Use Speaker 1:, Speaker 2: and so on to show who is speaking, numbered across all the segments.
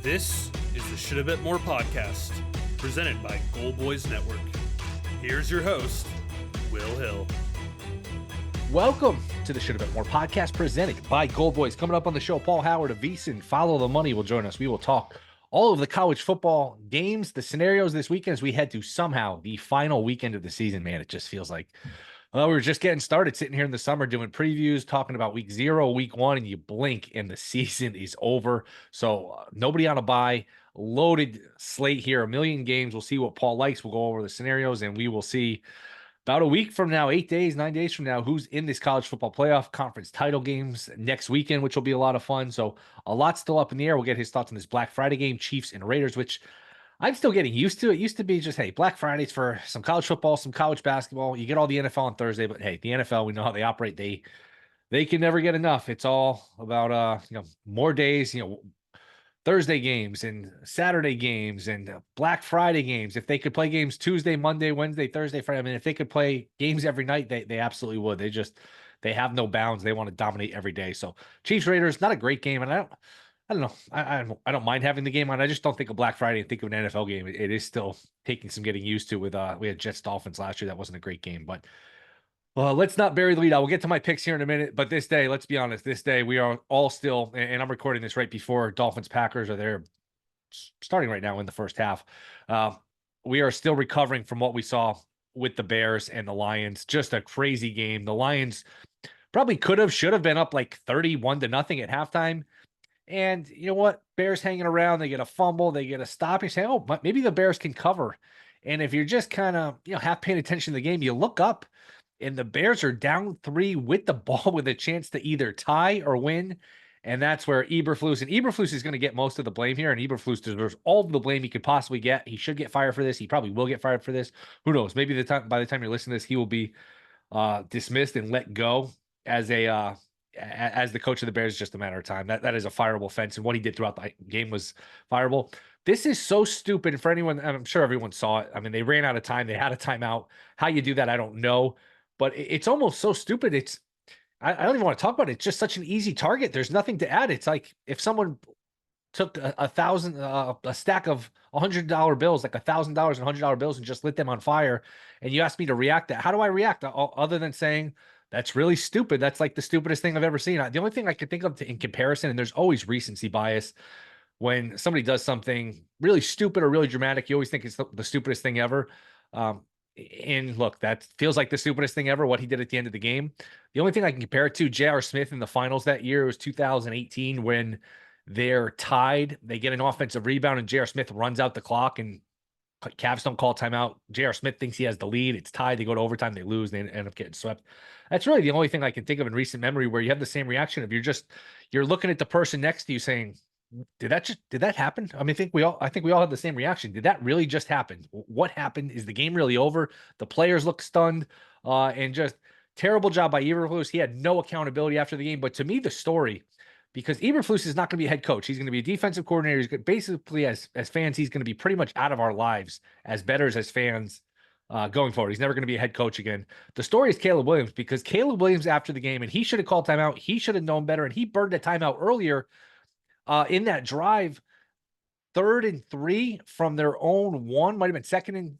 Speaker 1: This is the Shoulda Bet More podcast, presented by Goal Boys Network. Here's your host, Will Hill.
Speaker 2: Welcome to the Shoulda Bet More podcast, presented by Goal Boys. Coming up on the show, Paul Howard of VSiN, Follow the Money, will join us. We will talk all of the college football games, the scenarios this weekend as we head to somehow the final weekend of the season. Man, it just feels like we're just getting started, sitting here in the summer doing previews, talking about week 0, week 1, and you blink and the season is over. So nobody on a bye, loaded slate here, a million games. We'll see what Paul likes. We'll go over the scenarios, and we will see about a week from now, 8 days, 9 days from now, who's in this college football playoff conference title games next weekend, which will be a lot of fun. So a lot still up in the air. We'll get his thoughts on this Black Friday game, Chiefs and Raiders, which I'm still getting used to. It used to be just, hey, Black Fridays for some college football, some college basketball. You get all the NFL on Thursday, but hey, the NFL, we know how they operate. They can never get enough. It's all about more days, Thursday games and Saturday games and Black Friday games. If they could play games Tuesday, Monday, Wednesday, Thursday, Friday, I mean, if they could play games every night, they absolutely would. They have no bounds. They want to dominate every day. So Chiefs Raiders, not a great game, and I don't know. I don't mind having the game on. I just don't think of Black Friday and think of an NFL game. It is still taking some getting used to. With we had Jets Dolphins last year. That wasn't a great game, but let's not bury the lead. I will get to my picks here in a minute. But this day, let's be honest, this day we are all still, and I'm recording this right before Dolphins Packers are there, starting right now in the first half. We are still recovering from what we saw with the Bears and the Lions. Just a crazy game. The Lions probably should have been up like 31-0 at halftime. And you know what? Bears hanging around. They get a fumble. They get a stop. You say, oh, maybe the Bears can cover. And if you're just kind of half paying attention to the game, you look up and the Bears are down 3 with the ball with a chance to either tie or win. And that's where Eberflus is going to get most of the blame here. And Eberflus deserves all of the blame he could possibly get. He should get fired for this. He probably will get fired for this. Who knows? Maybe by the time you're listening to this, he will be dismissed and let go as the coach of the Bears. Is just a matter of time. That is a fireable offense, and what he did throughout the game was fireable. This is so stupid for anyone. I'm sure everyone saw it. I mean, they ran out of time. They had a timeout. How you do that, I don't know, but it's almost so stupid. I don't even want to talk about it. It's just such an easy target. There's nothing to add. It's like if someone took a stack of $100 bills, like $1,000 and $100 bills, and just lit them on fire, and you asked me to react to that. How do I react other than saying, that's really stupid? That's like the stupidest thing I've ever seen. The only thing I could think of in comparison, and there's always recency bias, when somebody does something really stupid or really dramatic, you always think it's the stupidest thing ever. And look, that feels like the stupidest thing ever, what he did at the end of the game. The only thing I can compare it to, J.R. Smith in the finals that year, it was 2018 when they're tied. They get an offensive rebound and J.R. Smith runs out the clock and Cavs don't call timeout. J.R. Smith thinks he has the lead. It's tied. They go to overtime. They lose. They end up getting swept. That's really the only thing I can think of in recent memory where you have the same reaction of you're looking at the person next to you saying, did that happen? I mean, I think we all had the same reaction. Did that really just happen? What happened? Is the game really over? The players look stunned, and just terrible job by Eberflus. He had no accountability after the game. But to me, the story, because Eberflus is not going to be a head coach. He's going to be a defensive coordinator. He's basically, as fans, he's going to be pretty much out of our lives as bettors, as fans, going forward. He's never going to be a head coach again. The story is Caleb Williams, because Caleb Williams after the game, and he should have called timeout. He should have known better, and he burned a timeout earlier in that drive, 3rd and 3 from their own 1, might have been second and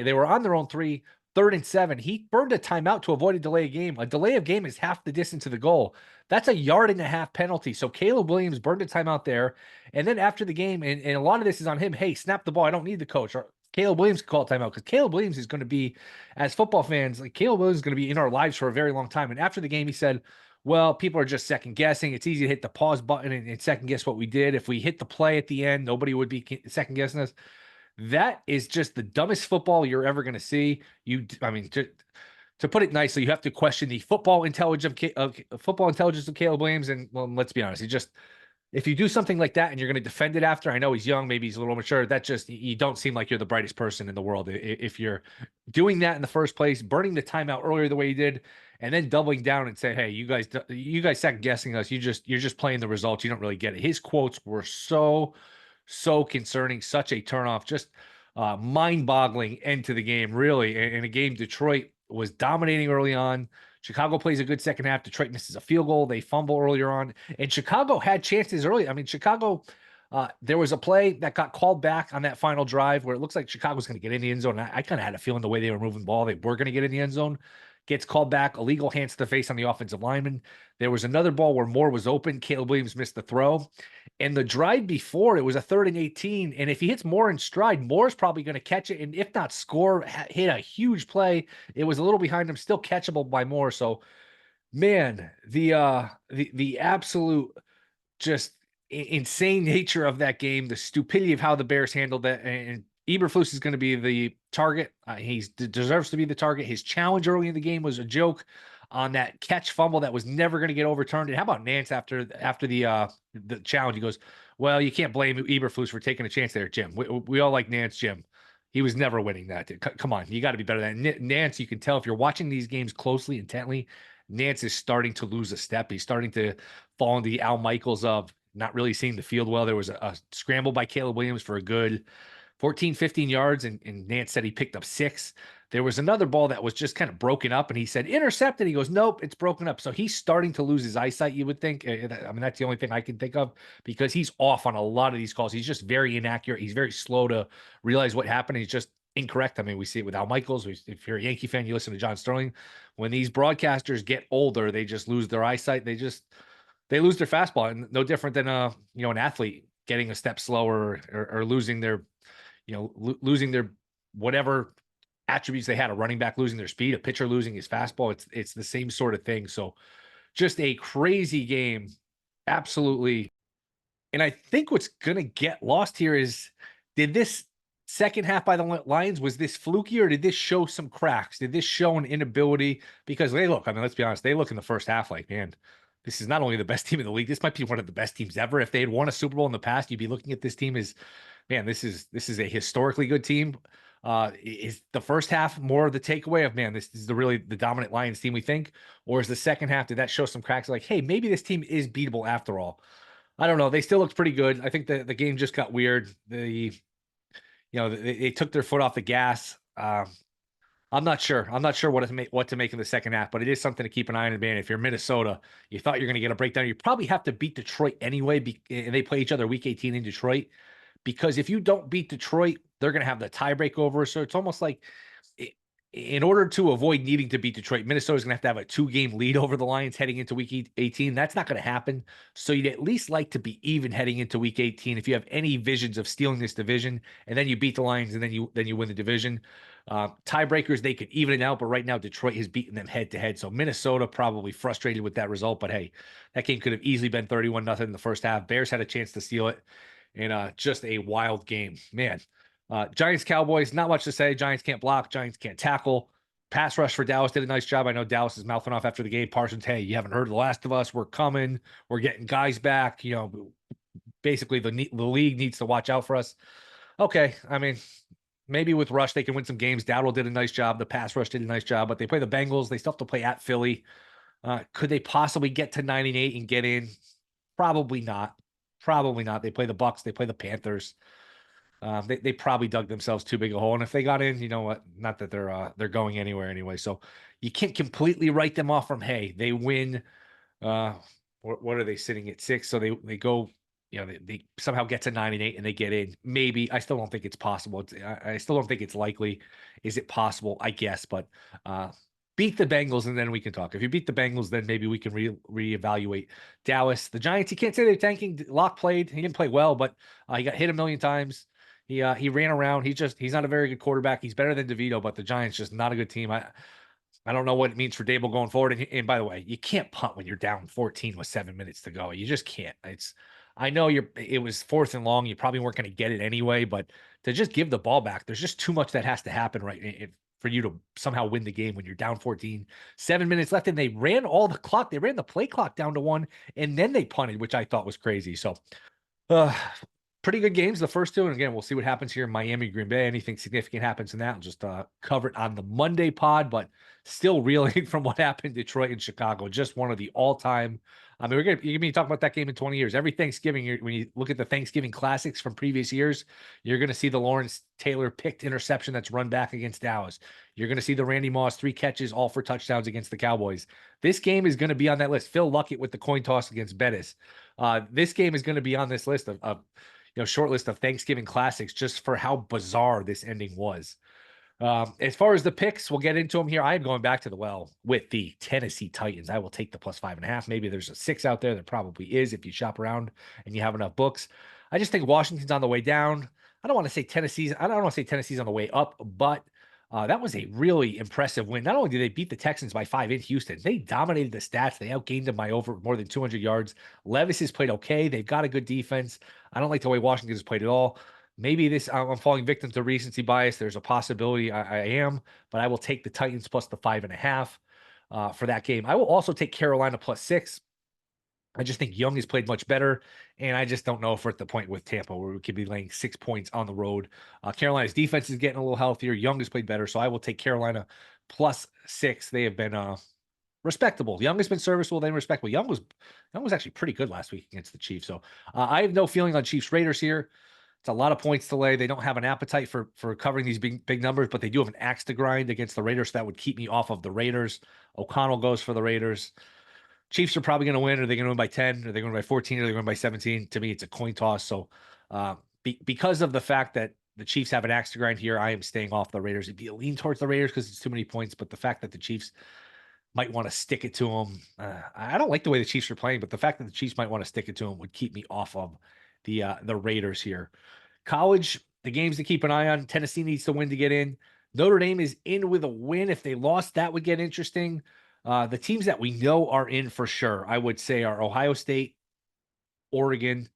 Speaker 2: they were on their own 3, 3rd and 7. He burned a timeout to avoid a delay of game. A delay of game is half the distance to the goal. That's a 1.5 yard penalty. So Caleb Williams burned a timeout there. And then after the game, and a lot of this is on him, hey, snap the ball. I don't need the coach. Or Caleb Williams can call timeout, because Caleb Williams is going to be, as football fans, like Caleb Williams is going to be in our lives for a very long time. And after the game, he said, well, people are just second guessing. It's easy to hit the pause button and second guess what we did. If we hit the play at the end, nobody would be second guessing us. That is just the dumbest football you're ever going to see. To put it nicely, you have to question the football intelligence of Caleb Williams. And well, let's be honest, if you do something like that and you're going to defend it after, I know he's young, maybe he's a little mature. You don't seem like you're the brightest person in the world. If you're doing that in the first place, burning the timeout earlier the way you did, and then doubling down and say, hey, you guys second guessing us. You're just playing the results. You don't really get it. His quotes were so concerning, such a turnoff, just mind boggling end to the game, really. In a game, Detroit was dominating early on. Chicago plays a good second half. Detroit misses a field goal. They fumble earlier on. And Chicago had chances early. I mean, Chicago There was a play that got called back on that final drive where it looks like Chicago was going to get in the end zone. I kind of had a feeling the way they were moving the ball, they were going to get in the end zone. Gets called back, illegal hands to the face on the offensive lineman. There was another ball where Moore was open. Caleb Williams missed the throw. And the drive before, it was a 3rd and 18. And if he hits Moore in stride, Moore's probably going to catch it. And if not score, hit a huge play. It was a little behind him, still catchable by Moore. So, man, the absolute just insane nature of that game, the stupidity of how the Bears handled that. And Eberflus is going to be the target. He deserves to be the target. His challenge early in the game was a joke on that catch fumble that was never going to get overturned. And how about Nance after the challenge? He goes, "Well, you can't blame Eberflus for taking a chance there, Jim. We all like Nance, Jim. He was never winning that. Come on, you got to be better than that." Nance, you can tell if you're watching these games closely, intently, Nance is starting to lose a step. He's starting to fall into the Al Michaels of not really seeing the field well. There was a scramble by Caleb Williams for a good 14, 15 yards, and Nance said he picked up 6. There was another ball that was just kind of broken up, and he said, intercepted. He goes, nope, it's broken up. So he's starting to lose his eyesight, you would think. I mean, that's the only thing I can think of because he's off on a lot of these calls. He's just very inaccurate. He's very slow to realize what happened. He's just incorrect. I mean, we see it with Al Michaels. If you're a Yankee fan, you listen to John Sterling. When these broadcasters get older, they just lose their eyesight. They lose their fastball, and no different than an athlete getting a step slower or losing their losing their whatever attributes they had, a running back losing their speed, a pitcher losing his fastball. It's the same sort of thing. So just a crazy game. Absolutely. And I think what's going to get lost here is, did this second half by the Lions, was this fluky, or did this show some cracks? Did this show an inability? Because let's be honest, they look in the first half like, man, this is not only the best team in the league, this might be one of the best teams ever. If they had won a Super Bowl in the past, you'd be looking at this team as, man, this is a historically good team. Is the first half more of the takeaway of, man, this is the dominant Lions team we think? Or is the second half, did that show some cracks like, hey, maybe this team is beatable after all? I don't know. They still looked pretty good. I think the game just got weird. They took their foot off the gas. I'm not sure. I'm not sure what to make in the second half, but it is something to keep an eye on. Man, if you're Minnesota, you thought you're going to get a breakdown. You probably have to beat Detroit anyway, and they play each other Week 18 in Detroit. Because if you don't beat Detroit, they're going to have the tiebreak over. So it's almost like, in order to avoid needing to beat Detroit, Minnesota's going to have a 2-game lead over the Lions heading into Week 18. That's not going to happen. So you'd at least like to be even heading into Week 18 if you have any visions of stealing this division, and then you beat the Lions, and then you win the division. Tiebreakers, they could even it out, but right now Detroit has beaten them head-to-head. So Minnesota probably frustrated with that result. But hey, that game could have easily been 31-0 in the first half. Bears had a chance to steal it. And just a wild game, man. Giants, Cowboys, not much to say. Giants can't block. Giants can't tackle. Pass rush for Dallas did a nice job. I know Dallas is mouthing off after the game. Parsons, hey, you haven't heard The Last of Us. We're coming. We're getting guys back. Basically the league needs to watch out for us. Okay, I mean, maybe with Rush they can win some games. Dowdle did a nice job. The pass rush did a nice job. But they play the Bengals. They still have to play at Philly. Could they possibly get to 9-8 and get in? Probably not. Probably not. They play the Bucks. They play the Panthers. They probably dug themselves too big a hole. And if they got in, you know what? Not that they're going anywhere anyway. So you can't completely write them off from, hey, they win. What are they sitting at 6? So they go, they somehow get to 9-8 and they get in. Maybe. I still don't think it's possible. I still don't think it's likely. Is it possible? I guess, but beat the Bengals, and then we can talk. If you beat the Bengals, then maybe we can reevaluate. Dallas, the Giants, you can't say they're tanking. Locke played. He didn't play well, but he got hit a million times. He ran around. He's not a very good quarterback. He's better than DeVito, but the Giants just not a good team. I don't know what it means for Dable going forward. And by the way, you can't punt when you're down 14 with 7 minutes to go. You just can't. I know it was 4th and long. You probably weren't going to get it anyway, but to just give the ball back, there's just too much that has to happen for you to somehow win the game when you're down 14, 7 minutes left. And they ran all the clock. They ran the play clock down to 1, and then they punted, which I thought was crazy. So, pretty good games, the first 2. And again, we'll see what happens here in Miami, Green Bay. Anything significant happens in that, I'll just cover it on the Monday pod, but still reeling from what happened in Detroit and Chicago. Just one of the all-time. I mean, you're going to be talking about that game in 20 years. Every Thanksgiving, when you look at the Thanksgiving classics from previous years, you're going to see the Lawrence Taylor picked interception that's run back against Dallas. You're going to see the Randy Moss 3 catches, all for touchdowns against the Cowboys. This game is going to be on that list. Phil Luckett with the coin toss against Bettis. This game is going to be on this list of short list of Thanksgiving classics just for how bizarre this ending was. As far as the picks, we'll get into them here. I am going back to the well with the Tennessee Titans. I will take the +5.5. Maybe there's a 6 out there. There probably is if you shop around and you have enough books. I just think Washington's on the way down. I don't want to say Tennessee's on the way up, but that was a really impressive win. Not only did they beat the Texans by 5 in Houston, they dominated the stats. They outgained them by over more than 200 yards. Levis has played okay. They've got a good defense. I don't like the way Washington has played at all. Maybe I'm falling victim to recency bias. There's a possibility I am, but I will take the Titans plus the 5.5 for that game. I will also take Carolina +6. I just think Young has played much better, and I just don't know if we're at the point with Tampa where we could be laying 6 points on the road. Carolina's defense is getting a little healthier. Young has played better, so I will take Carolina +6. They have been respectable. Young has been serviceable, then respectable. Young was actually pretty good last week against the Chiefs. So I have no feeling on Chiefs Raiders here. It's a lot of points to lay. They don't have an appetite for covering these big numbers, but they do have an axe to grind against the Raiders. So that would keep me off of the Raiders. O'Connell goes for the Raiders. Chiefs are probably going to win. Are they going to win by 10? Are they going to win by 14? Are they going to win by 17? To me, it's a coin toss. So because of the fact that the Chiefs have an axe to grind here, I am staying off the Raiders. It'd be a lean towards the Raiders because it's too many points, but the fact that the Chiefs might want to stick it to them. I don't like the way the Chiefs are playing, but the fact that the Chiefs might want to stick it to them would keep me off of the Raiders here. College, the games to keep an eye on. Tennessee needs to win to get in. Notre Dame is in with a win. If they lost, that would get interesting. The teams that we know are in for sure, I would say, are Ohio State, Oregon,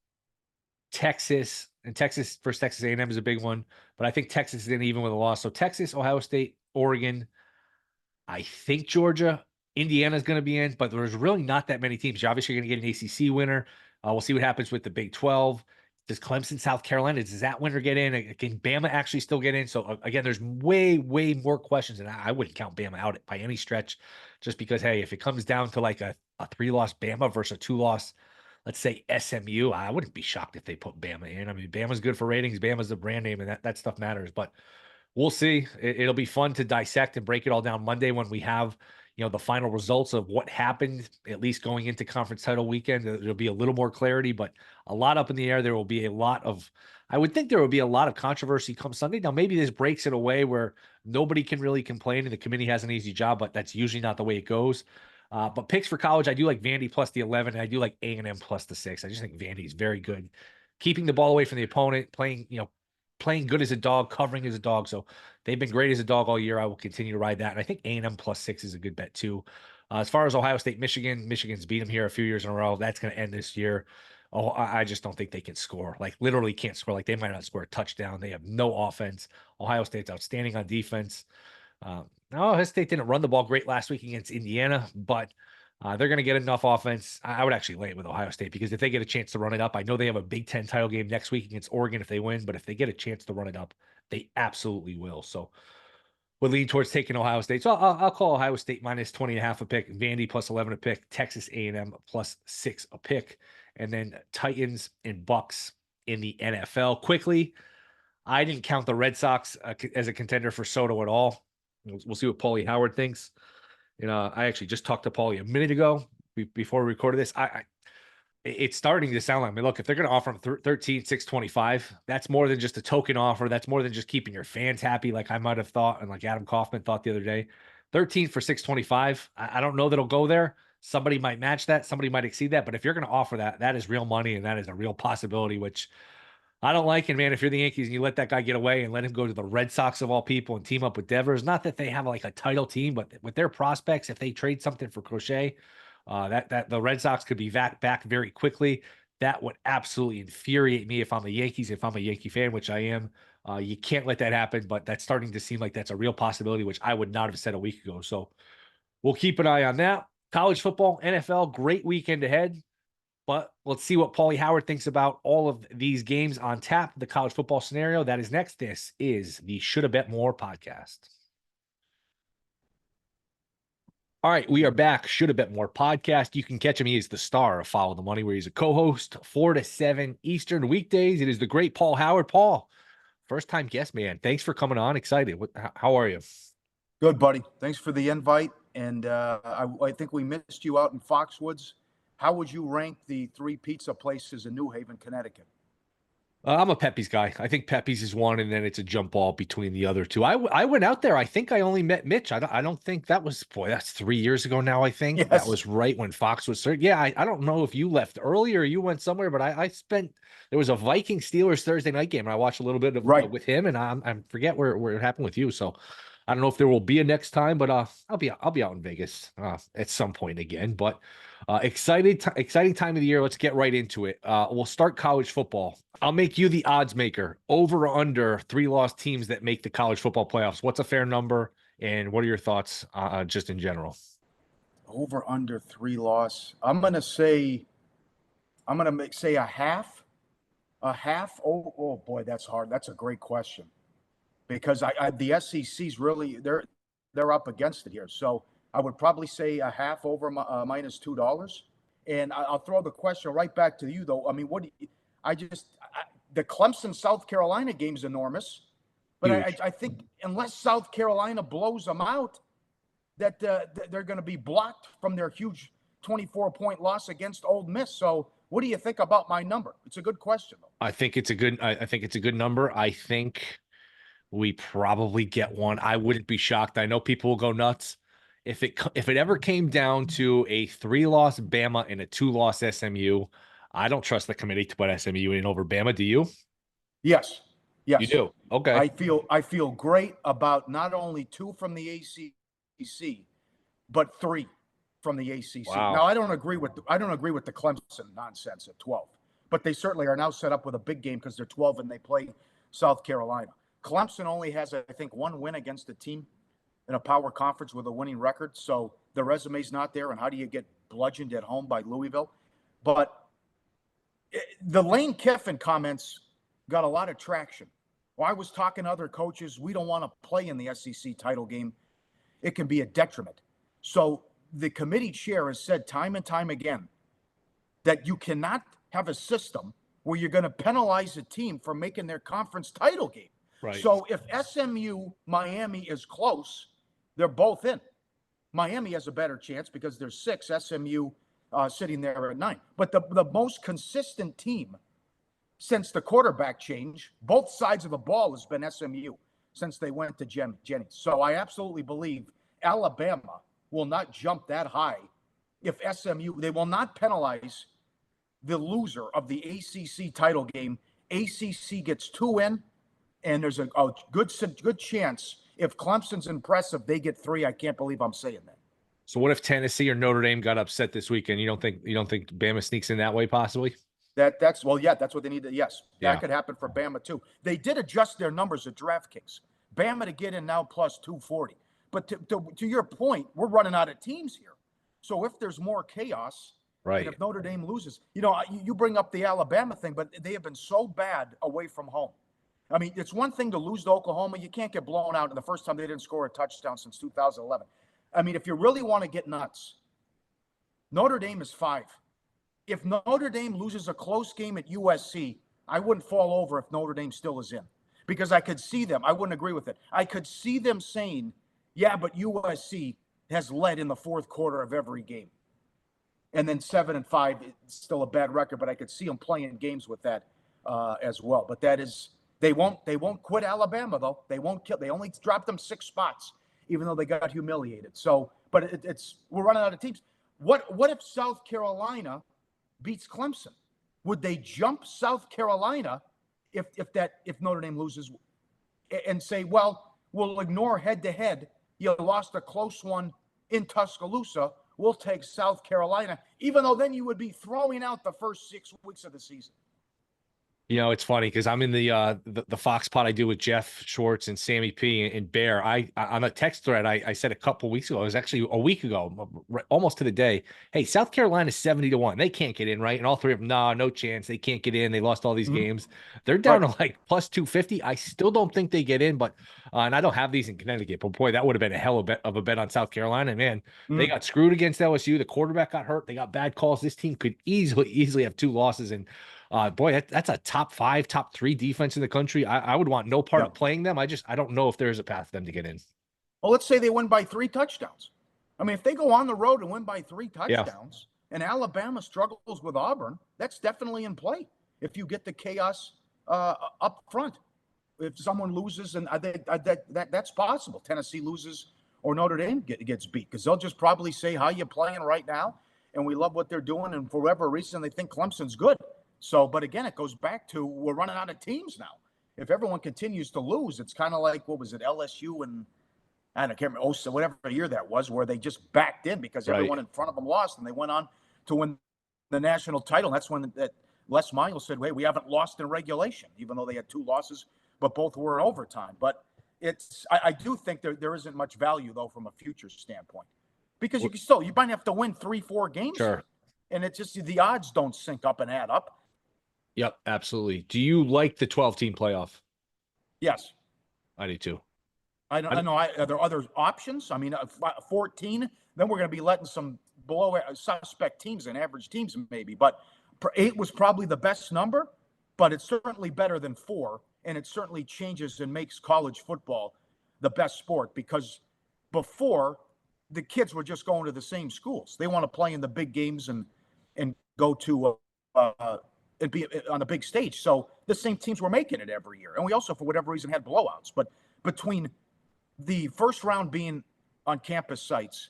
Speaker 2: Texas, and Texas versus Texas A&M is a big one. But I think Texas is in even with a loss. So Texas, Ohio State, Oregon, I think Georgia, Indiana is going to be in, but there's really not that many teams. You're obviously going to get an ACC winner. We'll see what happens with the Big 12. Does Clemson, South Carolina, does that winner get in? Can Bama actually still get in? So, again, there's way, way more questions, and I wouldn't count Bama out by any stretch just because, hey, if it comes down to like a 3-loss Bama versus a 2-loss, let's say SMU, I wouldn't be shocked if they put Bama in. I mean, Bama's good for ratings. Bama's the brand name, and that stuff matters. But we'll see. It'll be fun to dissect and break it all down Monday when we have the final results of what happened, at least going into conference title weekend. There'll be a little more clarity, but a lot up in the air. There will be I would think there will be a lot of controversy come Sunday. Now, maybe this breaks it away where nobody can really complain and the committee has an easy job, but that's usually not the way it goes. But picks for college, I do like Vandy plus the 11, and I do like A&M plus the 6. I just think Vandy is very good. Keeping the ball away from the opponent, playing good as a dog, covering as a dog. So they've been great as a dog all year. I will continue to ride that. And I think A&M plus 6 is a good bet too. As far as Ohio State, Michigan's beat them here a few years in a row. That's going to end this year. Oh, I just don't think they can score. Like literally can't score. Like they might not score a touchdown. They have no offense. Ohio State's outstanding on defense. Ohio State didn't run the ball great last week against Indiana, but they're going to get enough offense. I would actually lay it with Ohio State because if they get a chance to run it up, I know they have a Big Ten title game next week against Oregon if they win, but if they get a chance to run it up, they absolutely will. So we'll lean towards taking Ohio State. So I'll call Ohio State minus 20.5 a pick, Vandy plus 11 a pick, Texas A&M plus 6 a pick, and then Titans and Bucks in the NFL. Quickly, I didn't count the Red Sox as a contender for Soto at all. We'll see what Paulie Howard thinks. I actually just talked to Paulie a minute ago before we recorded this. It's starting to sound like, look, if they're going to offer him 13, 625, that's more than just a token offer. That's more than just keeping your fans happy, like I might have thought, and like Adam Kaufman thought the other day. 13 for 625. I don't know that it'll go there. Somebody might match that. Somebody might exceed that. But if you're going to offer that, that is real money, and that is a real possibility, which I don't like. And man, if you're the Yankees and you let that guy get away and let him go to the Red Sox of all people and team up with Devers, not that they have like a title team, but with their prospects, if they trade something for Crochet, that the Red Sox could be back very quickly. That would absolutely infuriate me if I'm the Yankees, if I'm a Yankee fan, which I am. You can't let that happen, but that's starting to seem like that's a real possibility, which I would not have said a week ago. So we'll keep an eye on that. College football, NFL, great weekend ahead. But let's see what Paulie Howard thinks about all of these games on tap, the college football scenario. That is next. This is the Shoulda Bet More podcast. All right, we are back. Shoulda Bet More podcast. You can catch him. He is the star of Follow the Money, where he's a co-host 4 to 7 Eastern weekdays. It is the great Paul Howard. Paul, first-time guest, man. Thanks for coming on. Excited. How are you?
Speaker 3: Good, buddy. Thanks for the invite. And I think we missed you out in Foxwoods. How would you rank the 3 pizza places in New Haven, Connecticut?
Speaker 2: I'm a Pepe's guy. I think Pepe's is one, and then it's a jump ball between the other two. I went out there. I think I only met Mitch. I don't think that was, boy, that's 3 years ago now. I think that
Speaker 3: Yes.
Speaker 2: was right when Fox was started. Yeah, I don't know if you left early or you went somewhere, but I spent, there was a Viking Steelers Thursday night game, and I watched a little bit of
Speaker 3: Right.
Speaker 2: with him, and I forget where it happened with you. So I don't know if there will be a next time, but I'll be out in Vegas at some point again. But exciting time of the year. Let's get right into it. We'll start college football. I'll make you the odds maker. Over or under 3 loss teams that make the college football playoffs. What's a fair number, and what are your thoughts just in general?
Speaker 3: Over under 3 loss. I'm gonna say a half. A half. Oh boy, that's hard. That's a great question because the SEC's really they're up against it here. So I would probably say a half over minus $2. And I'll throw the question right back to you though. I mean, the Clemson South Carolina game's enormous, but
Speaker 2: Huge.
Speaker 3: I think unless South Carolina blows them out, that they're going to be blocked from their huge 24-point loss against Ole Miss. So, what do you think about my number? It's a good question, though.
Speaker 2: I think it's a good. I think it's a good number. I think we probably get one. I wouldn't be shocked. I know people will go nuts if it ever came down to a 3-loss Bama and a 2-loss SMU. I don't trust the committee to put SMU in over Bama. Do you?
Speaker 3: Yes,
Speaker 2: You
Speaker 3: yes.
Speaker 2: do. Okay.
Speaker 3: I feel great about not only 2 from the ACC, but 3 from the ACC.
Speaker 2: Wow.
Speaker 3: Now, I don't agree with the Clemson nonsense at 12, but they certainly are now set up with a big game because they're 12 and they play South Carolina. Clemson only has, I think, 1 win against a team in a power conference with a winning record, so the resume's not there. And how do you get bludgeoned at home by Louisville? But the Lane Kiffin comments got a lot of traction. Well, I was talking to other coaches. We don't want to play in the SEC title game. It can be a detriment. So the committee chair has said time and time again that you cannot have a system where you're going to penalize a team for making their conference title game.
Speaker 2: Right.
Speaker 3: So if SMU Miami is close, they're both in. Miami has a better chance because there's 6, SMU sitting there at 9. But the most consistent team since the quarterback change, both sides of the ball, has been SMU since they went to Jennings. So I absolutely believe Alabama will not jump that high if SMU, they will not penalize the loser of the ACC title game. ACC gets 2 in, and there's a good chance if Clemson's impressive, they get 3. I can't believe I'm saying that.
Speaker 2: So what if Tennessee or Notre Dame got upset this weekend? You don't think Bama sneaks in that way possibly?
Speaker 3: That's what they need to. Yes,
Speaker 2: Yeah.
Speaker 3: that could happen for Bama too. They did adjust their numbers at DraftKings. Bama to get in now plus 240. But to your point, we're running out of teams here. So if there's more chaos,
Speaker 2: Right.
Speaker 3: and if Notre Dame loses, you bring up the Alabama thing, but they have been so bad away from home. I mean, it's one thing to lose to Oklahoma. You can't get blown out. And the first time they didn't score a touchdown since 2011. I mean, if you really want to get nuts, Notre Dame is 5. If Notre Dame loses a close game at USC, I wouldn't fall over if Notre Dame still is in, because I could see them. I wouldn't agree with it. I could see them saying, yeah, but USC has led in the fourth quarter of every game. And then 7-5, it's still a bad record, but I could see them playing games with that as well. But that is, they won't quit Alabama, though. They won't kill. They only dropped them 6 spots, even though they got humiliated. So, but we're running out of teams. What if South Carolina beats Clemson? Would they jump South Carolina if Notre Dame loses and say, well, we'll ignore head-to-head. You lost a close one in Tuscaloosa. We'll take South Carolina, even though then you would be throwing out the first 6 weeks of the season.
Speaker 2: It's funny because I'm in the Fox pod I do with Jeff Schwartz and Sammy P and Bear. I on a text thread I said a couple weeks ago, it was actually a week ago, almost to the day. Hey, South Carolina's 70-1. They can't get in, right? And all 3 of them, no chance. They can't get in. They lost all these games. They're down to like plus 250. I still don't think they get in, but and I don't have these in Connecticut. But boy, that would have been a hell of a bet on South Carolina. Man, they got screwed against LSU. The quarterback got hurt. They got bad calls. This team could easily have 2 losses. And boy, that's a top 5, top 3 defense in the country. I would want no part of playing them. I don't know if there's a path for them to get in.
Speaker 3: Well, let's say they win by 3 touchdowns. I mean, if they go on the road and win by 3 touchdowns, and Alabama struggles with Auburn, that's definitely in play if you get the chaos up front. If someone loses, and I think that's possible. Tennessee loses or Notre Dame gets beat, because they'll just probably say, how you playing right now? And we love what they're doing. And for whatever reason, they think Clemson's good. So, but again, it goes back to we're running out of teams now. If everyone continues to lose, it's kind of like, what was it, LSU and I can't remember, whatever year that was, where they just backed in because everyone in front of them lost, and they went on to win the national title. And that's when that Les Miles said, wait, we haven't lost in regulation, even though they had 2 losses, but both were in overtime. But I do think there isn't much value, though, from a future standpoint, because you might have to win 3-4 games.
Speaker 2: Sure.
Speaker 3: And it's just the odds don't sync up and add up.
Speaker 2: Yep, absolutely. Do you like the 12-team playoff?
Speaker 3: Yes.
Speaker 2: I do too.
Speaker 3: I know. Are there other options? I mean, 14, then we're going to be letting some below suspect teams and average teams maybe. But 8 was probably the best number, but it's certainly better than 4. And it certainly changes and makes college football the best sport, because before, the kids were just going to the same schools. They want to play in the big games and go to and be on the big stage. So the same teams were making it every year. And we also, for whatever reason, had blowouts. But between the first round being on campus sites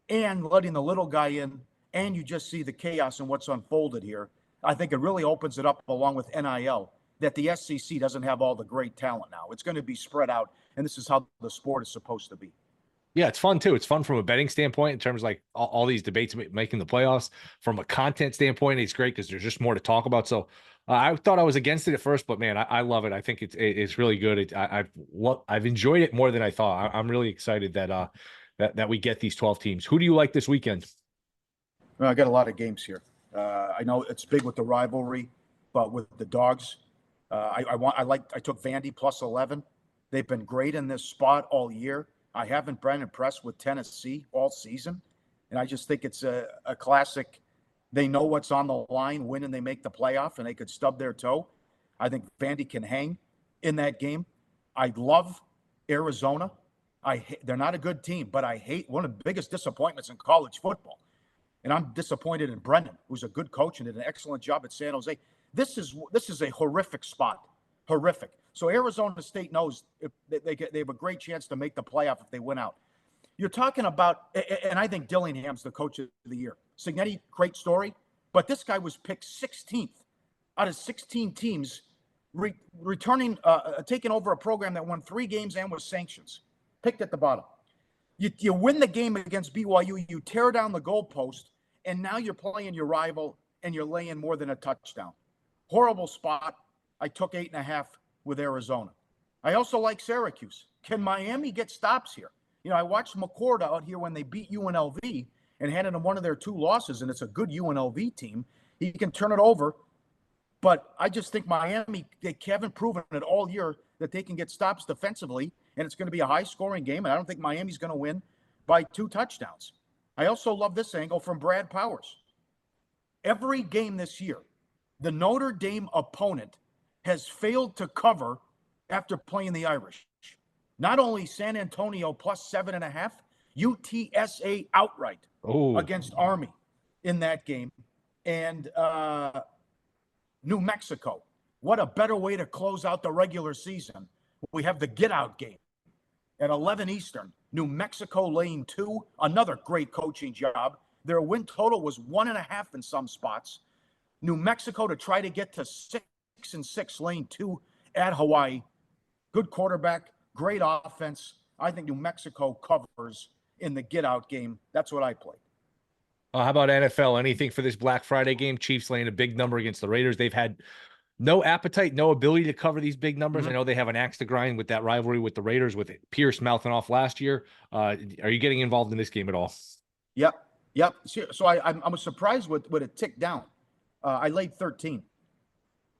Speaker 3: and letting the little guy in, and you just see the chaos and what's unfolded here, I think it really opens it up, along with NIL, that the SEC doesn't have all the great talent now. It's going to be spread out, and this is how the sport is supposed to be.
Speaker 2: Yeah, it's fun too. It's fun from a betting standpoint, in terms of like all these debates making the playoffs. From a content standpoint, it's great because there's just more to talk about. So I thought I was against it at first, but man, I love it. I think it's really good. I've enjoyed it more than I thought. I'm really excited that we get these 12 teams. Who do you like this weekend?
Speaker 3: Well, I got a lot of games here. I know it's big with the rivalry, but with the Dogs, I took Vandy plus 11. They've been great in this spot all year. I haven't been impressed with Tennessee all season, and I just think it's a classic. They know what's on the line, win, and they make the playoff, and they could stub their toe. I think Vandy can hang in that game. I love Arizona. They're not a good team, but I hate one of the biggest disappointments in college football. And I'm disappointed in Brendan, who's a good coach and did an excellent job at San Jose. This is a horrific spot, horrific. So Arizona State knows if they have a great chance to make the playoff if they win out. You're talking about, and I think Dillingham's the coach of the year. Cignetti, great story, but this guy was picked 16th out of 16 teams, returning, taking over a program that won 3 games and was sanctions, picked at the bottom. You win the game against BYU, you tear down the goalpost, and now you're playing your rival and you're laying more than a touchdown. Horrible spot. I took 8.5 with Arizona. I also like Syracuse. Can Miami get stops here? You know, I watched McCord out here when they beat UNLV and handed them one of their 2 losses, and it's a good UNLV team. He can turn it over, but I just think Miami, they haven't proven it all year that they can get stops defensively, and it's going to be a high-scoring game, and I don't think Miami's going to win by 2 touchdowns. I also love this angle from Brad Powers. Every game this year, the Notre Dame opponent has failed to cover after playing the Irish. Not only San Antonio plus 7.5, UTSA outright against Army in that game. And New Mexico. What a better way to close out the regular season. We have the get-out game at 11 Eastern. New Mexico lane 2, another great coaching job. Their win total was 1.5 in some spots. New Mexico to try to get to 6-6 lane 2 at Hawaii. Good quarterback, great offense. I think New Mexico covers in the get-out game. That's what I played.
Speaker 2: How about NFL? Anything for this Black Friday game? Chiefs laying a big number against the Raiders. They've had no appetite, no ability to cover these big numbers. I know they have an axe to grind with that rivalry with the Raiders, with Pierce mouthing off last year. Are you getting involved in this game at all?
Speaker 3: Yep. So I was surprised with it ticked down. I laid 13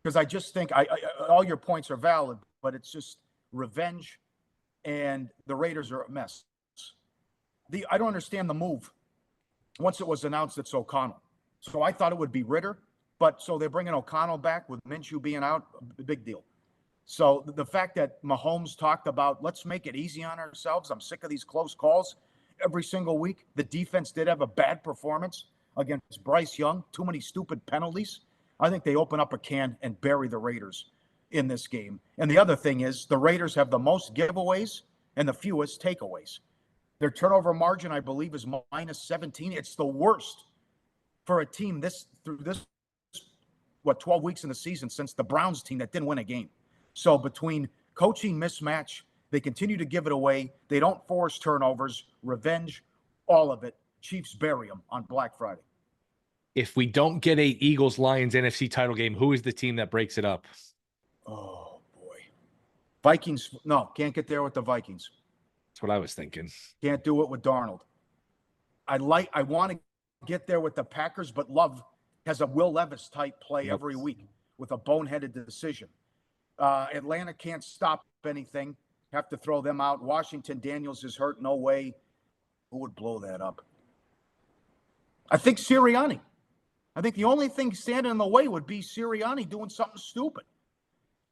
Speaker 3: because I just think all your points are valid, but it's just revenge, and the Raiders are a mess. I don't understand the move. Once it was announced it's O'Connell. So I thought it would be Ritter, but so they're bringing O'Connell back with Minshew being out, a big deal. So the fact that Mahomes talked about, let's make it easy on ourselves. I'm sick of these close calls every single week. The defense did have a bad performance against Bryce Young. Too many stupid penalties. I think they open up a can and bury the Raiders. in this game. And the other thing is the Raiders have the most giveaways and the fewest takeaways. Their turnover margin, I believe, is minus 17. It's the worst for a team through 12 weeks in the season since the Browns team that didn't win a game. So between coaching mismatch, they continue to give it away. They don't force turnovers, revenge, all of it. Chiefs bury them on Black Friday.
Speaker 2: If we don't get a Eagles-Lions NFC title game, who is the team that breaks it up?
Speaker 3: Oh, boy. Vikings. No, can't get there with the Vikings.
Speaker 2: That's what I was thinking.
Speaker 3: Can't do it with Darnold. I want to get there with the Packers, but Love has a Will Levis type play every week with a boneheaded decision. Atlanta can't stop anything. Have to throw them out. Washington, Daniels is hurt. No way. Who would blow that up? I think Sirianni. I think the only thing standing in the way would be Sirianni doing something stupid.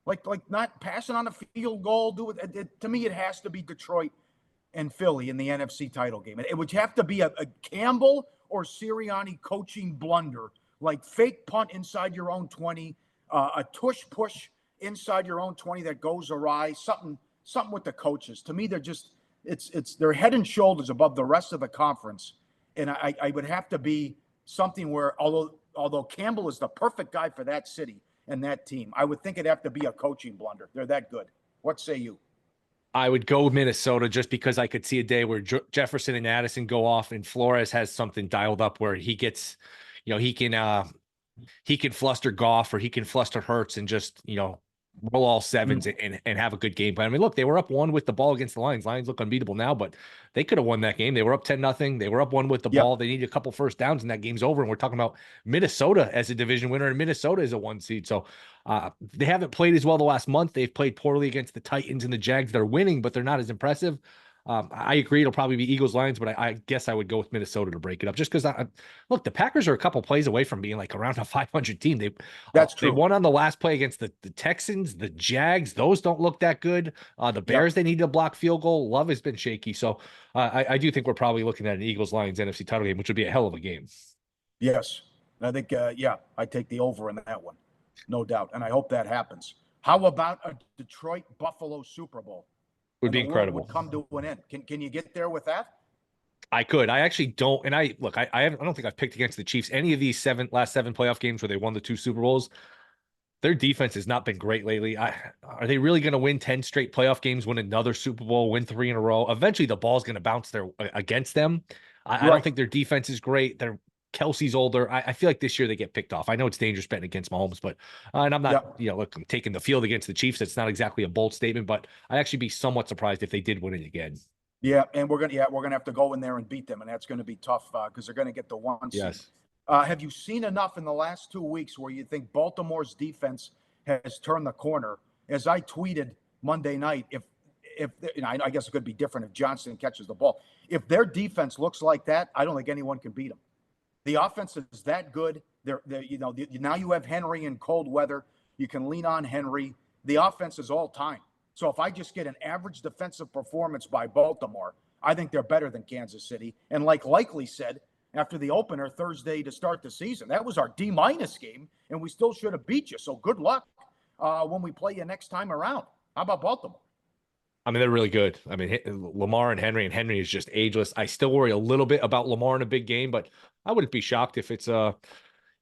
Speaker 3: Like not passing on a field goal. To me, it has to be Detroit and Philly in the NFC title game. It would have to be a Campbell or Sirianni coaching blunder, like fake punt inside your own 20, a tush push inside your own 20 that goes awry, something with the coaches. To me, they're head and shoulders above the rest of the conference. And I would have to be something where, although Campbell is the perfect guy for that city and that team, I would think it'd have to be a coaching blunder. They're that good. What say you?
Speaker 2: I would go Minnesota just because I could see a day where Jefferson and Addison go off and Flores has something dialed up where he gets, he can fluster Goff or he can fluster Hurts and just, roll all sevens and have a good game plan. I mean, look, they were up 1 with the ball against the Lions. Lions look unbeatable now, but they could have won that game. They were up 10-0. They were up 1 with the ball. They needed a couple first downs and that game's over. And we're talking about Minnesota as a division winner and Minnesota is a 1 seed. So they haven't played as well the last month. They've played poorly against the Titans and the Jags. They're winning, but they're not as impressive. I agree. It'll probably be Eagles-Lions, but I guess I would go with Minnesota to break it up just because look, the Packers are a couple plays away from being like around a 500 team.
Speaker 3: That's true.
Speaker 2: They won on the last play against the Texans, the Jags. Those don't look that good. The Bears, they need to block field goal. Love has been shaky. So I do think we're probably looking at an Eagles-Lions NFC title game, which would be a hell of a game.
Speaker 3: Yes. I think, I take the over in that one. No doubt. And I hope that happens. How about a Detroit-Buffalo Super Bowl?
Speaker 2: Would be incredible.
Speaker 3: Would come to an end. Can you get there with that?
Speaker 2: I could. I actually don't. And I don't think I've picked against the Chiefs any of these last 7 playoff games where they won the 2 Super Bowls. Their defense has not been great lately. Are they really going to win 10 straight playoff games, win another Super Bowl, win 3 in a row? Eventually, the ball's going to bounce against them. I don't think their defense is great. Kelsey's older. I feel like this year they get picked off. I know it's dangerous betting against Mahomes, but and I'm not, look, I'm taking the field against the Chiefs. It's not exactly a bold statement, but I'd actually be somewhat surprised if they did win it again.
Speaker 3: Yeah, and we're gonna have to go in there and beat them, and that's going to be tough because they're going to get the 1 seed.
Speaker 2: Yes.
Speaker 3: Have you seen enough in the last 2 weeks where you think Baltimore's defense has turned the corner? As I tweeted Monday night, if I guess it could be different if Johnson catches the ball. If their defense looks like that, I don't think anyone can beat them. The offense is that good. Now you have Henry in cold weather. You can lean on Henry. The offense is all time. So if I just get an average defensive performance by Baltimore, I think they're better than Kansas City. And like Likely said after the opener Thursday to start the season, that was our D- game, and we still should have beat you. So good luck when we play you next time around. How about Baltimore?
Speaker 2: I mean, they're really good. I mean, Lamar and Henry is just ageless. I still worry a little bit about Lamar in a big game, but I wouldn't be shocked if it's the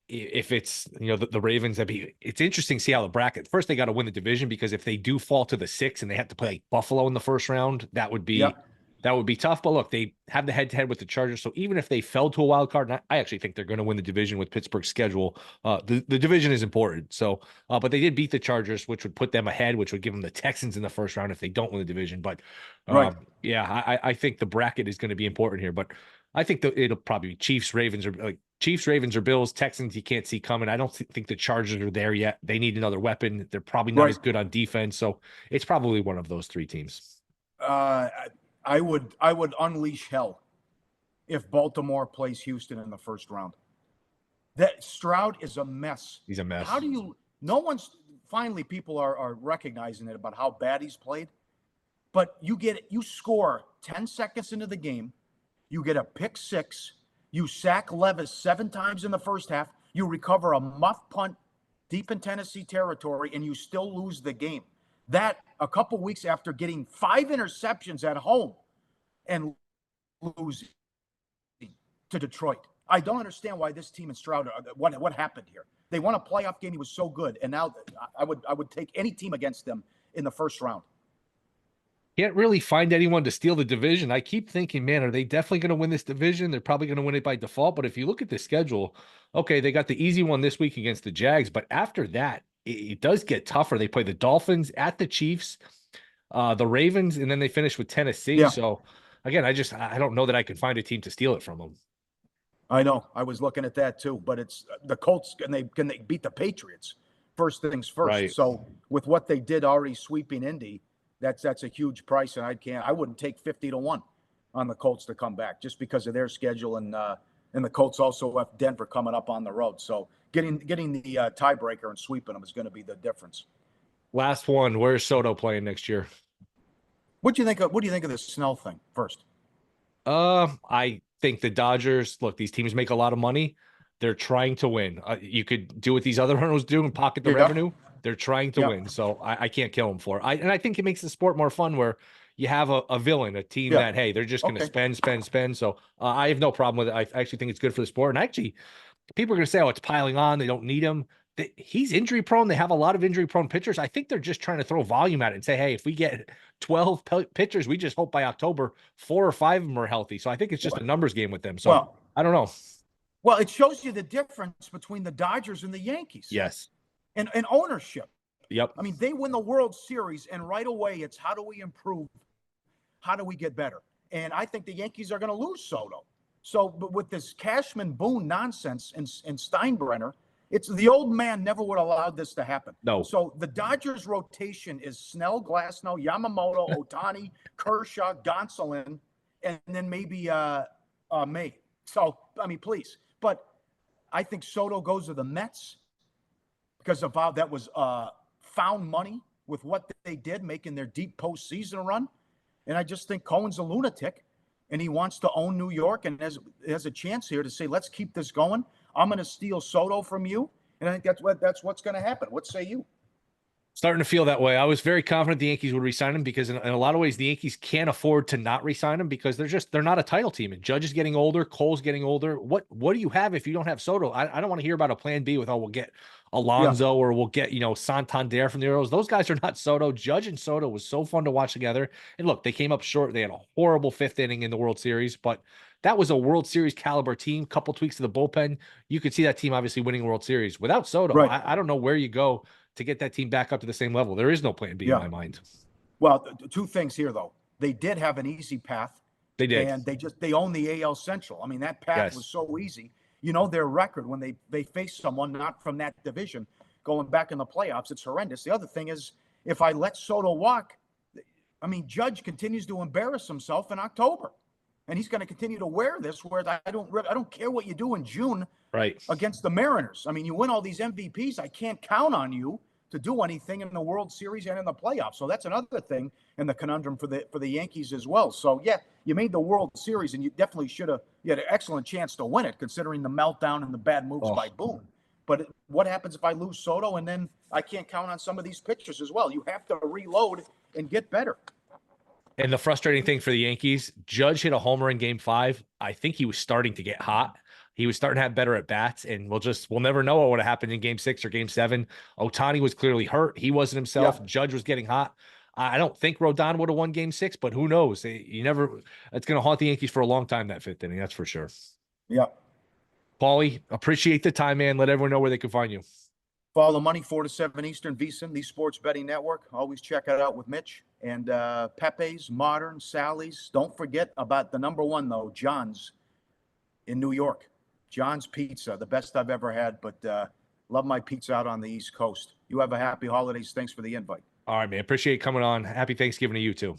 Speaker 2: Ravens. It's interesting to see how the bracket. First, they got to win the division because if they do fall to the 6 and they have to play like Buffalo in the first round, that would be tough. But look, they have the head-to-head with the Chargers, so even if they fell to a wild card, and I actually think they're going to win the division with Pittsburgh's schedule. The division is important. So, but they did beat the Chargers, which would put them ahead, which would give them the Texans in the first round if they don't win the division. But I think the bracket is going to be important here. But I think it'll probably be Chiefs, Ravens, or Bills. Texans, you can't see coming. I don't think the Chargers are there yet. They need another weapon. They're probably not as good on defense. So it's probably one of those 3 teams.
Speaker 3: I would unleash hell if Baltimore plays Houston in the first round. That Stroud is a mess.
Speaker 2: He's a mess.
Speaker 3: Finally people are recognizing it about how bad he's played. But you score 10 seconds into the game, you get a pick 6, you sack Levis 7 times in the first half, you recover a muff punt deep in Tennessee territory, and you still lose the game. That a couple weeks after getting 5 interceptions at home and losing to Detroit. I don't understand why this team in Stroud, what happened here. They won a playoff game. He was so good. And now I would take any team against them in the first round.
Speaker 2: Can't really find anyone to steal the division. I keep thinking, man, are they definitely going to win this division? They're probably going to win it by default. But if you look at the schedule, okay, they got the easy one this week against the Jags. But after that, it does get tougher. They play the Dolphins, at the Chiefs, the Ravens, and then they finish with Tennessee.
Speaker 3: Yeah.
Speaker 2: So, again, I don't know that I can find a team to steal it from them.
Speaker 3: I know. I was looking at that too. But it's the Colts, can they beat the Patriots? First things first.
Speaker 2: Right.
Speaker 3: So with what they did already sweeping Indy, that's a huge price, and I wouldn't take 50-1 on the Colts to come back just because of their schedule, and the Colts also have Denver coming up on the road. So getting the tiebreaker and sweeping them is going to be the difference.
Speaker 2: Last one, where's Soto playing next year?
Speaker 3: What do you think of this Snell thing first?
Speaker 2: I think the Dodgers, look, these teams make a lot of money. They're trying to win. You could do what these other owners do and pocket the revenue. They're trying to win, so I can't kill them for it. And I think it makes the sport more fun where you have a villain, a team that, hey, they're just going to spend. So I have no problem with it. I actually think it's good for the sport. And actually, people are going to say, oh, it's piling on. They don't need him. He's injury prone. They have a lot of injury prone pitchers. I think they're just trying to throw volume at it and say, hey, if we get 12 pitchers, we just hope by October 4 or 5 of them are healthy. So I think it's just a numbers game with them. So I don't know.
Speaker 3: Well, it shows you the difference between the Dodgers and the Yankees.
Speaker 2: Yes.
Speaker 3: And ownership.
Speaker 2: Yep.
Speaker 3: I mean, they win the World Series, and right away it's how do we improve? How do we get better? And I think the Yankees are going to lose Soto. So, but with this Cashman Boone nonsense and Steinbrenner, it's the old man never would have allowed this to happen.
Speaker 2: No.
Speaker 3: So the Dodgers rotation is Snell, Glasnow, Yamamoto, Ohtani, Kershaw, Gonsolin, and then maybe May. So, I mean, please. But I think Soto goes to the Mets because of how that was found money with what they did, making their deep postseason run. And I just think Cohen's a lunatic, and he wants to own New York and has a chance here to say, let's keep this going. I'm going to steal Soto from you. And I think that's what's going to happen. What say you?
Speaker 2: Starting to feel that way. I was very confident the Yankees would re-sign him because in a lot of ways, the Yankees can't afford to not re-sign him because they're not a title team. And Judge is getting older. Cole's getting older. What do you have if you don't have Soto? I don't want to hear about a plan B with, we'll get Alonso or we'll get, Santander from the Orioles. Those guys are not Soto. Judge and Soto was so fun to watch together. And look, they came up short. They had a horrible 5th inning in the World Series, but that was a World Series caliber team. Couple tweaks to the bullpen. You could see that team obviously winning a World Series. Without Soto, right. I don't know where you go to get that team back up to the same level. There is no plan B in my mind.
Speaker 3: Well, 2 things here, though. They did have an easy path.
Speaker 2: They did.
Speaker 3: And they own the AL Central. I mean, that path was so easy. Their record when they face someone not from that division going back in the playoffs, it's horrendous. The other thing is, if I let Soto walk, I mean, Judge continues to embarrass himself in October. And he's going to continue to wear this, whereas I don't care what you do in June against the Mariners. I mean, you win all these MVPs. I can't count on you to do anything in the World Series and in the playoffs. So that's another thing in the conundrum for the Yankees as well. So, yeah, you made the World Series, and you definitely you had an excellent chance to win it, considering the meltdown and the bad moves by Boone. But what happens if I lose Soto and then I can't count on some of these pitchers as well? You have to reload and get better.
Speaker 2: And the frustrating thing for the Yankees, Judge hit a homer in Game 5. I think he was starting to get hot. He was starting to have better at bats, and we'll never know what would have happened in Game 6 or Game 7. Ohtani was clearly hurt. He wasn't himself. Judge was getting hot. I don't think Rodon would have won Game 6, but who knows? It's going to haunt the Yankees for a long time, that 5th inning. That's for sure.
Speaker 3: Yeah.
Speaker 2: Paulie, appreciate the time, man. Let everyone know where they can find you.
Speaker 3: Follow the money 4 to 7 Eastern, VSiN, the Sports Betting Network. Always check it out with Mitch. And Pepe's, Modern, Sally's. Don't forget about the number 1, though, John's in New York. John's Pizza, the best I've ever had, but love my pizza out on the East Coast. You have a happy holidays. Thanks for the invite.
Speaker 2: All right, man. Appreciate coming on. Happy Thanksgiving to you, too.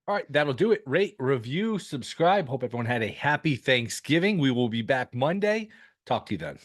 Speaker 2: All right, that'll do it. Rate, review, subscribe. Hope everyone had a happy Thanksgiving. We will be back Monday. Talk to you then.